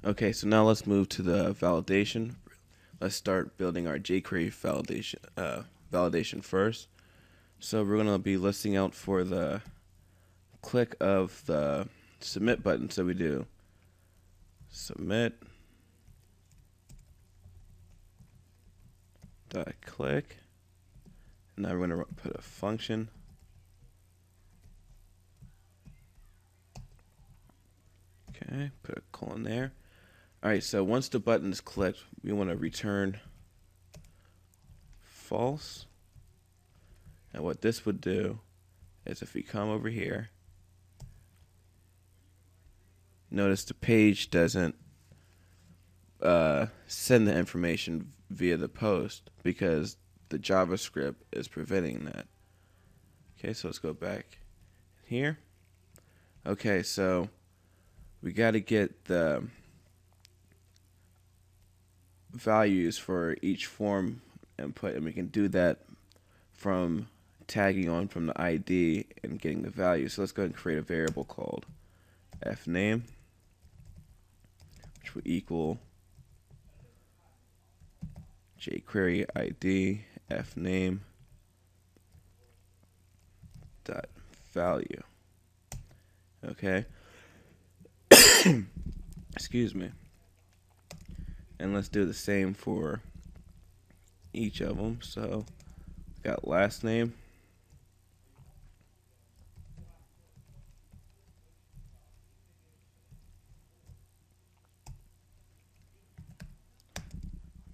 Okay, so now let's move to the validation. Let's start building our jQuery validation first. So we're gonna be listing out for the click of the submit button. So we do submit dot click. Now we're gonna put a function. Okay, put a colon there. All right, so once the button is clicked, we want to return false. And what this would do is if we come over here, notice the page doesn't send the information via the post because the JavaScript is preventing that. Okay, so let's go back here. Okay, so we got to get the values for each form input, and we can do that from tagging on from the ID and getting the value. So let's go ahead and create a variable called fname, which will equal jQuery ID fname dot value. Okay. Excuse me. And let's do the same for each of them. So we got last name.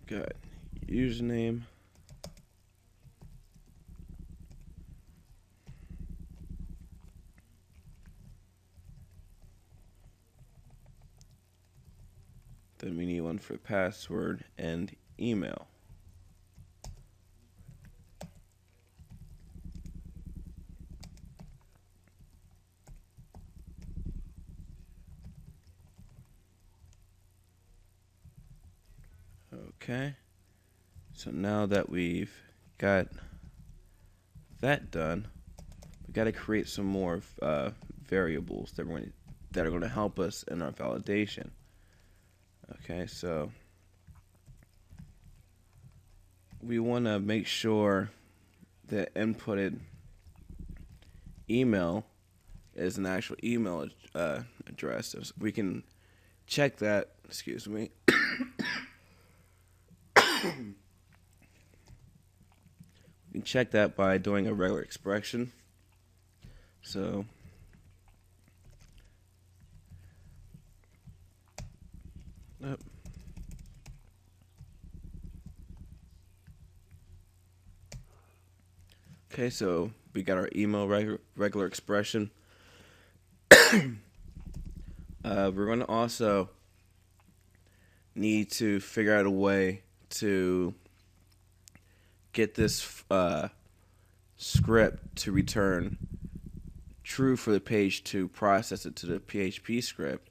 Got username. Then we need one for password and email. Okay. So now that we've got that done, we got to create some more variables that are going to help us in our validation. Okay, so we want to make sure the inputted email is an actual email address. So we can check that. Excuse me. We can check that by doing a regular expression. So okay, so we got our email regular expression. We're going to also need to figure out a way to get this script to return true for the page to process it to the PHP script.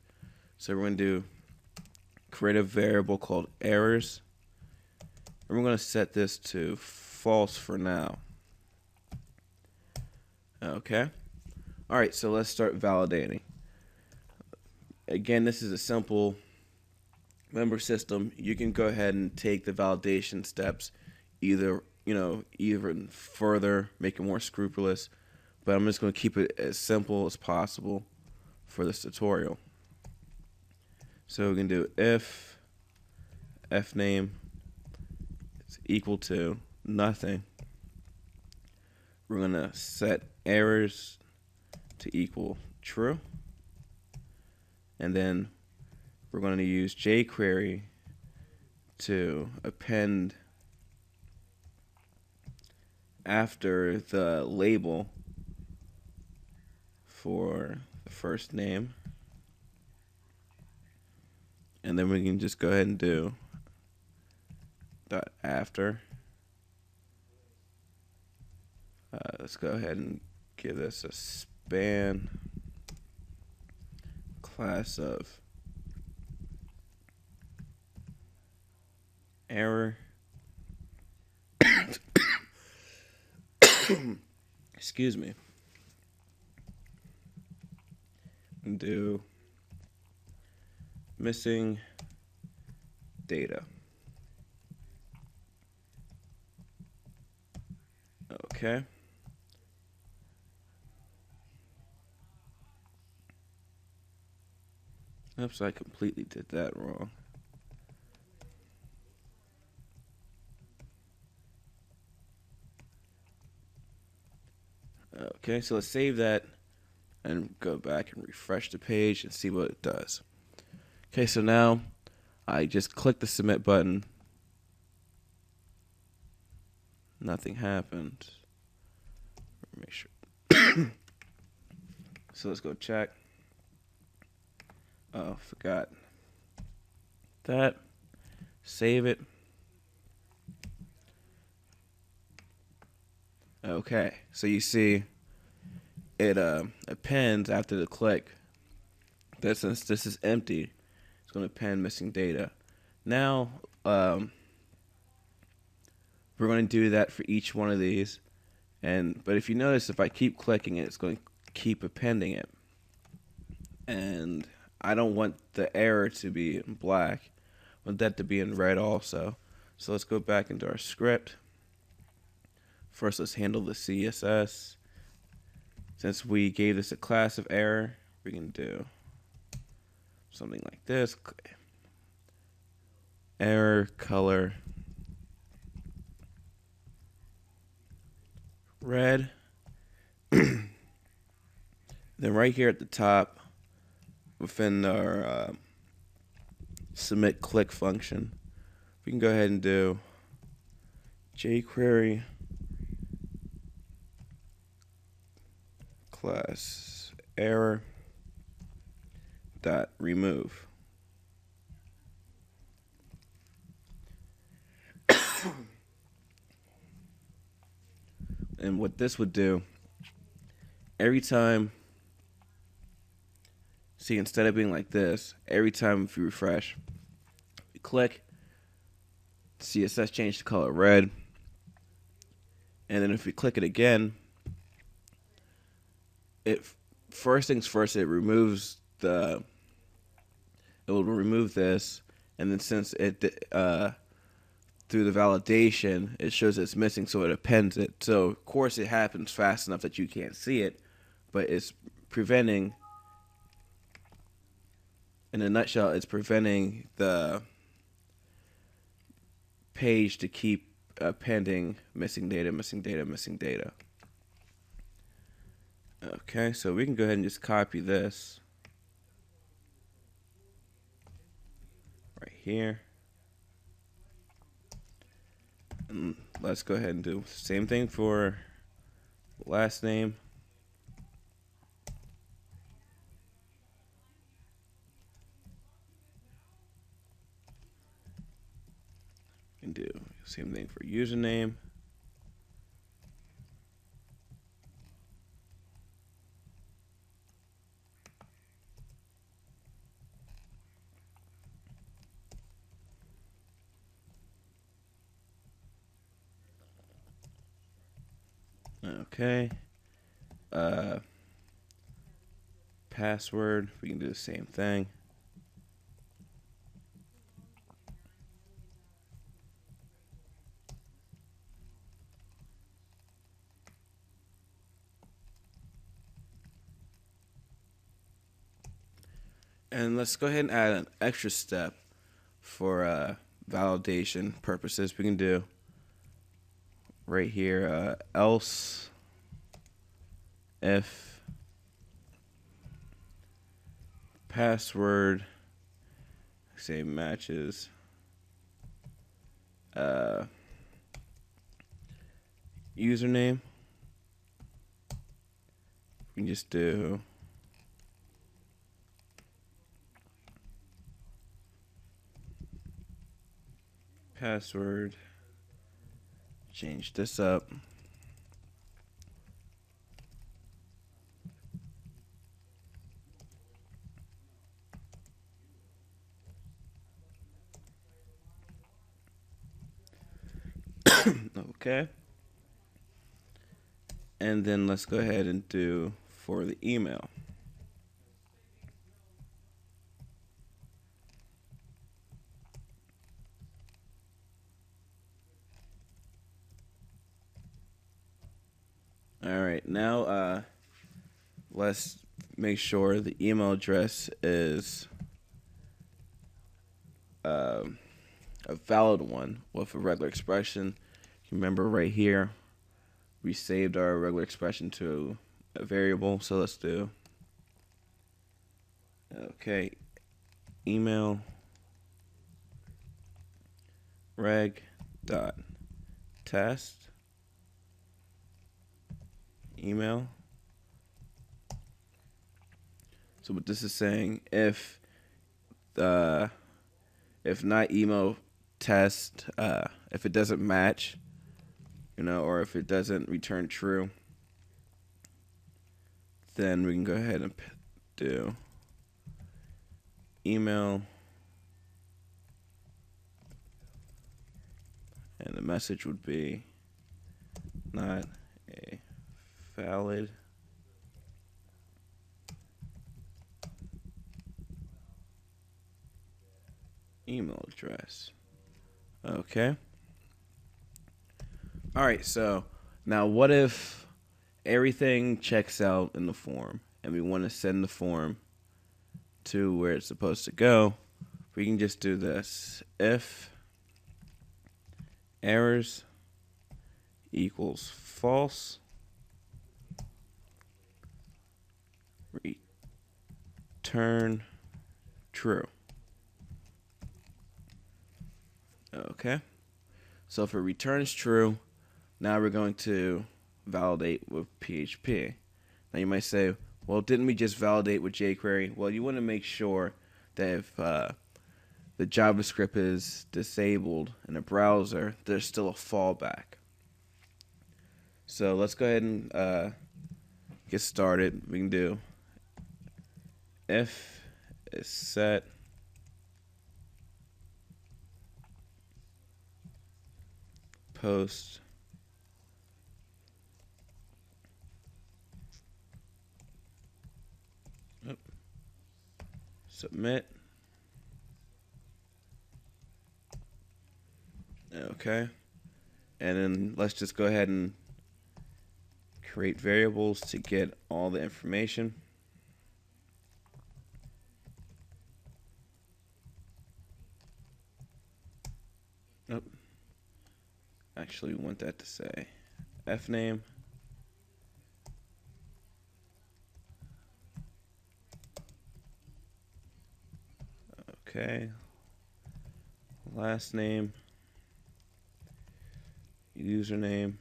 So we're going to create a variable called errors. And we're going to set this to false for now. Okay. All right, so let's start validating. Again, this is a simple member system. You can go ahead and take the validation steps either, even further, make it more scrupulous, but I'm just going to keep it as simple as possible for this tutorial. So we can do if fname is equal to nothing. We're going to set errors to equal true. And then we're going to use jQuery to append after the label for the first name. And then we can just go ahead and do dot after. Let's go ahead and give this a span class of error. Excuse me. And do missing data. Okay. Oops, I completely did that wrong. Okay, so let's save that and go back and refresh the page and see what it does. Okay, so now I just click the submit button. Nothing happened. Make sure. So let's go check. Oh, forgot that. Save it. Okay, so you see it appends after the click. That since this is empty, it's going to append missing data. Now we're going to do that for each one of these. But if you notice, if I keep clicking it, it's going to keep appending it. And I don't want the error to be in black. I want that to be in red also. So let's go back into our script. First, let's handle the CSS. Since we gave this a class of error, we can do something like this. Error color red. Then right here at the top, within our submit click function, we can go ahead and do JQuery class error dot remove. And what this would do, every time, see, instead of being like this, every time if you refresh, you click, CSS change the color red, and then if you click it again, first things first, it will remove this, and then since it through the validation, it shows it's missing, so it appends it. So of course it happens fast enough that you can't see it, but it's preventing, in a nutshell, it's preventing the page to keep appending missing data, missing data, missing data. Okay, so we can go ahead and just copy this right here. And let's go ahead and do the same thing for last name. And do the same thing for username. Okay. Password, we can do the same thing. And let's go ahead and add an extra step for validation purposes. We can do right here, else if password, say, matches username, we can just do password, change this up. Okay. And then let's go ahead and do for the email. let's make sure the email address is a valid one with a regular expression. Remember right here, we saved our regular expression to a variable. So let's do, okay, email reg dot test email. So what this is saying, if not email test, if it doesn't match, or if it doesn't return true, then we can go ahead and do email, and the message would be not a valid email address. Okay. All right, so now what if everything checks out in the form and we want to send the form to where it's supposed to go? We can just do this. If errors equals false, return true. Okay. So if it returns true, now we're going to validate with PHP. Now you might say, well, didn't we just validate with jQuery? Well, you want to make sure that if the JavaScript is disabled in a browser, there's still a fallback. So let's go ahead and get started. We can do if is set post submit. Okay. And then let's just go ahead and create variables to get all the information. Oh. Actually, we want that to say fname. Okay. Last name. Username.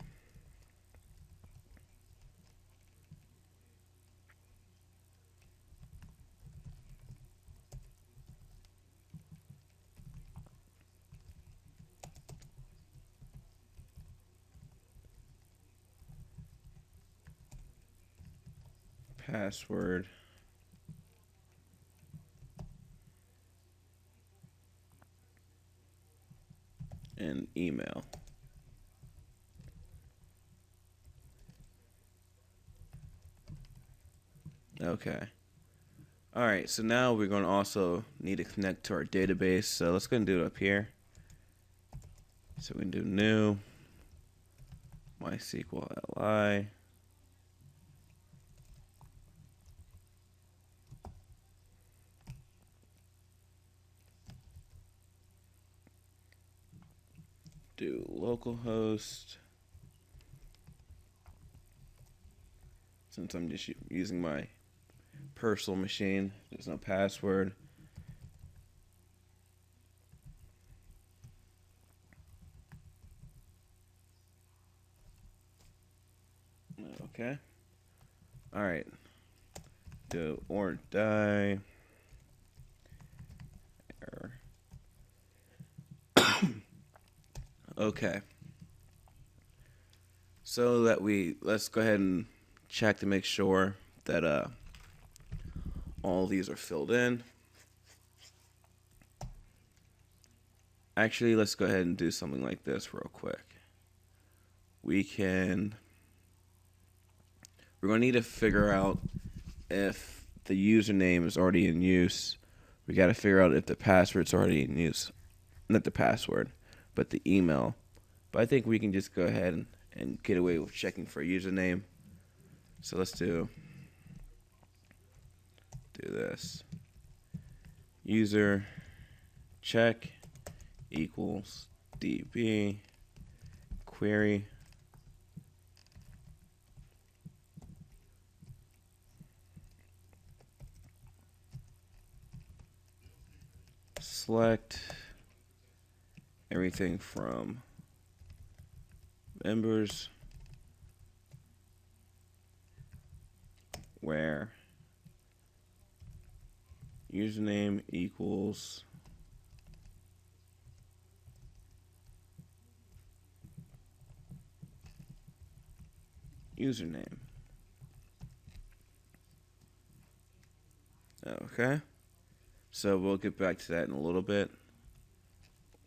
Password. And email. Okay. All right, so now we're going to also need to connect to our database. So let's go and do it up here. So we can do new MySQL li. Do localhost. Since I'm just using my personal machine, there's no password. Okay. All right. Do or die. Error. Okay. So that let's go ahead and check to make sure that all these are filled in. Actually, let's go ahead and do something like this real quick. We're going to need to figure out if the username is already in use. We got to figure out if the password's already in use. Not the password, but the email. But I think we can just go ahead and get away with checking for a username. So let's do do this. User check equals DB query select everything from members where username equals username. Okay, so we'll get back to that in a little bit.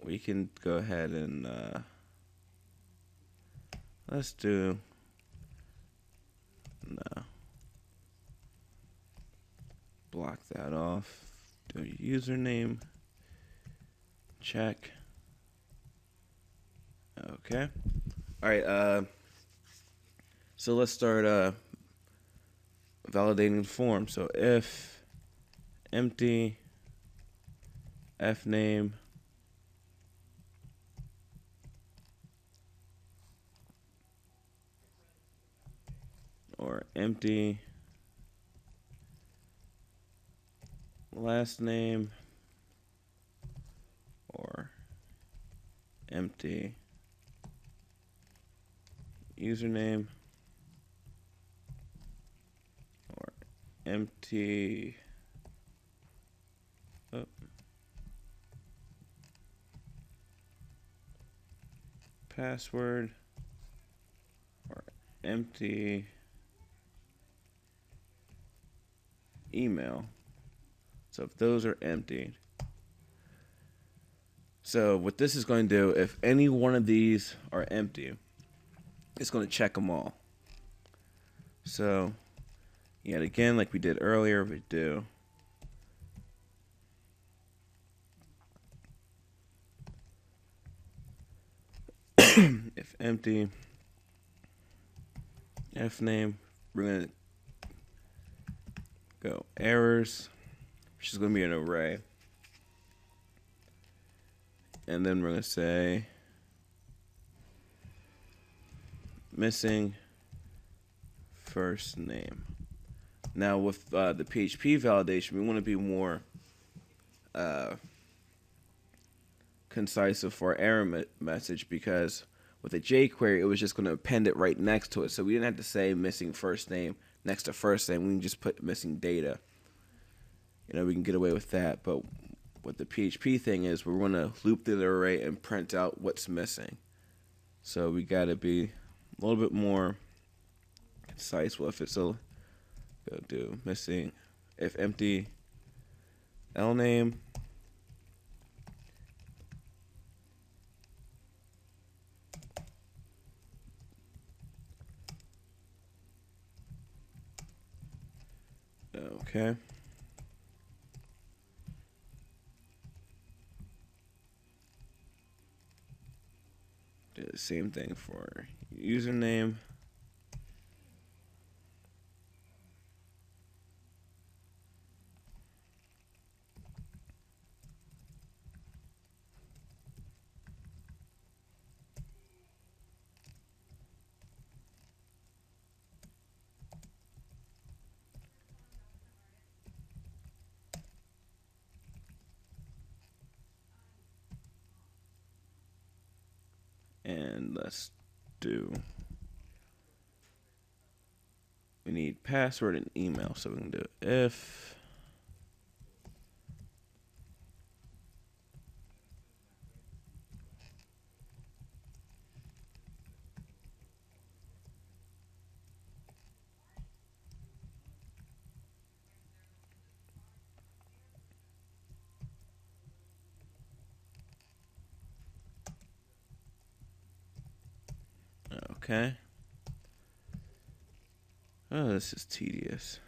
We can go ahead and let's do no. Block that off. Do username check. Okay. All right. So let's start validating the form. So if empty fname or empty last name or empty username or empty password or empty email. So if those are empty, so what this is going to do, if any one of these are empty, it's going to check them all. So yet again, like we did earlier, we do if empty fname, we're going to go errors, which is going to be an array. And then we're going to say missing first name. Now with the PHP validation, we want to be more concise for our error message, because with a JQuery, it was just going to append it right next to it. So we didn't have to say missing first name next to first name. We can just put missing data. You know, we can get away with that. But what the PHP thing is, we're going to loop the array and print out what's missing. So we got to be a little bit more concise with it. So go do missing if empty L name okay. Do the same thing for username. And let's do, we need password and email, so we can do if okay. Oh, this is tedious.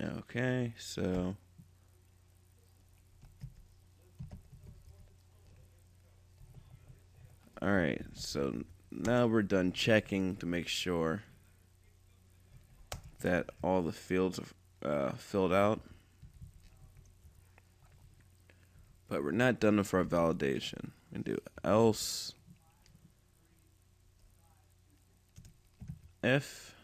Okay, so Alright, so now we're done checking to make sure that all the fields are filled out. But we're not done with our validation. We can do else if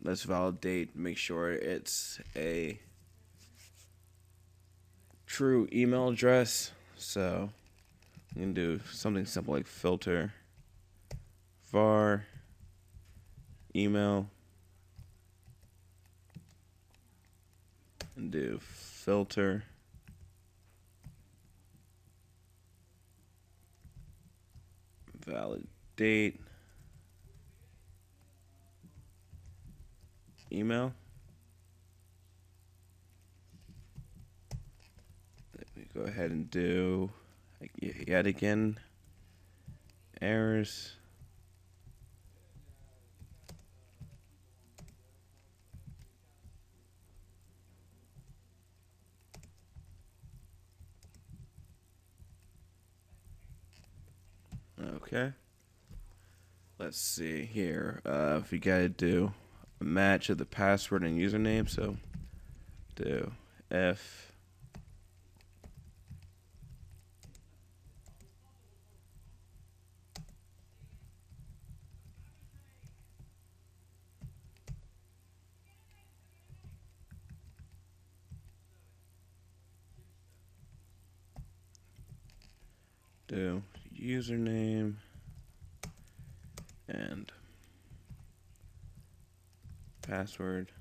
let's validate, make sure it's a true email address. So we can do something simple like filter var email and do filter validate email. Let me go ahead and do yet again errors. Okay. Let's see here. If you gotta do a match of the password and username, so do if do username and password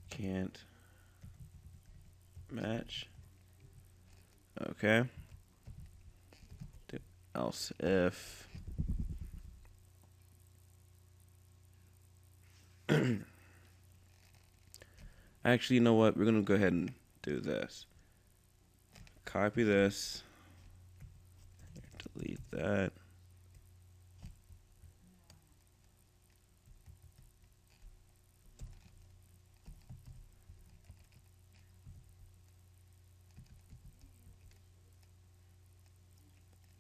can't match. Okay. Do else if actually, you know what? We're gonna go ahead and do this. Copy this. Delete that.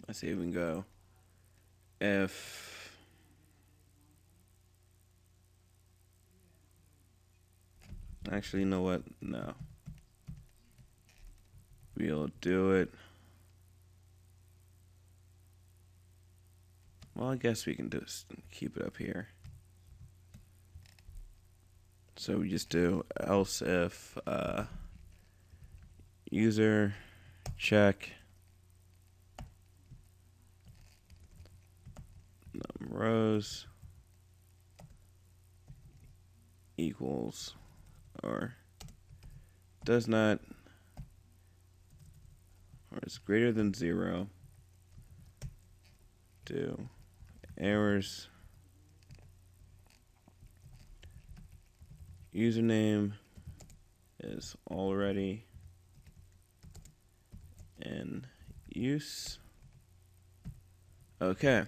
Let's see if we can go. If actually, you know what? No. We'll do it. Well, I guess we can just keep it up here. So we just do else if user check rows equals or does not or is greater than 0. Do errors username is already in use. Okay.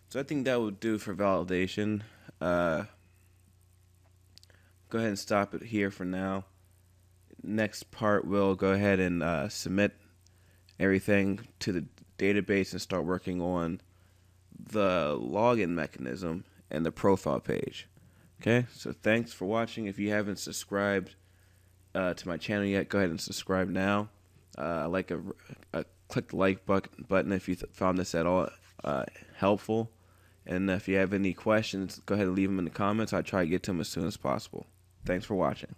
So I think that would do for validation. Go ahead and stop it here for now. Next part, we'll go ahead and submit everything to the database and start working on the login mechanism and the profile page. Okay, so thanks for watching. If you haven't subscribed to my channel yet, go ahead and subscribe now. Click the like button if you found this at all helpful. And if you have any questions, go ahead and leave them in the comments. I'll try to get to them as soon as possible. Thanks for watching.